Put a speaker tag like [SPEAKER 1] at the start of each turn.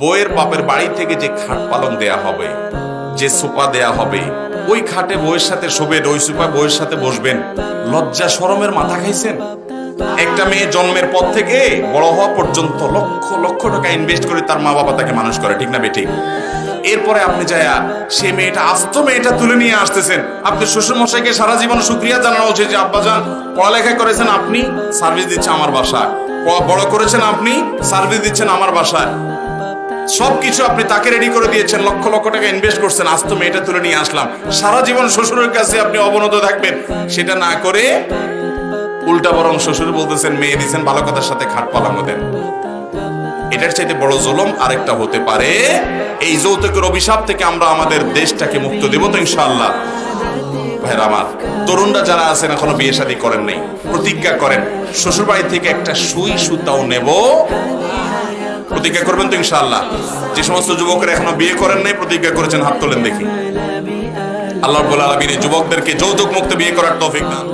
[SPEAKER 1] বউয়ের বাপের বাড়ি থেকে যে খাট পালং দেয়া হবে, যে সোফা দেয়া হবে, ওই খাটে বউয়ের সাথে শোবেন, ওই সোফায় বউয়ের সাথে বসবেন, লজ্জা শরমের মাথা খাইছেন? একটা মেয়ে জন্মের পর থেকে বড় হওয়া পর্যন্ত লক্ষ লক্ষ টাকা ইনভেস্ট করে তার মা বাবা তাকে মানুষ করে, ঠিক না বেঠিক? এরপরে আপনি যায়া সে মেয়েটা, আস্ত মেয়েটা তুলে নিয়ে আসতেছেন। আপনি শ্বশুর মশাইকে সারা জীবন শুকরিয়া জানানো উচিত যে আব্বাজান পড়ালেখা করেছেন আপনি, সার্ভিস দিচ্ছে আমার বাসায়, বড় করেছেন আপনি, সার্ভিস দিচ্ছেন আমার বাসায়, সবকিছু আপনি তাকে রেডি করে দিয়েছেন, লক্ষ লক্ষ টাকা ইনভেস্ট করছেন, আজ তো মেয়েটা তুলে নিয়ে আসলাম। সারা জীবন শ্বশুরের কাছে আপনি অবনত থাকবেন, সেটা না করে উল্টা বরং শ্বশুর বলতেছেন মেয়ে দিচ্ছেন, ভালো কথার সাথে খাট পালাঙ্গ দেন। এটার চাইতে বড় জুলুম আরেকটা হতে পারে? এই যৌতুকের অভিশাপ থেকে আমরা আমাদের দেশটাকে মুক্ত দেব তো ইনশাআল্লাহ। ভাইরা আমার, তরুণরা যারা আছেন এখনো বিয়ে শাদী করেন নাই, প্রতিজ্ঞা করেন শ্বশুর বাড়ি থেকে একটা সুই সুতাও নেব। প্রতিজ্ঞা করবেন তো ইনশাআল্লাহ? যে সমস্ত যুবকরা এখনো বিয়ে করেন নাই, প্রতিজ্ঞা করেছেন, হাত তোলেন দেখি। আল্লাহ রাব্বুল আলামিন যুবকদেরকে যৌতুক মুক্ত বিয়ে করার তৌফিক দান।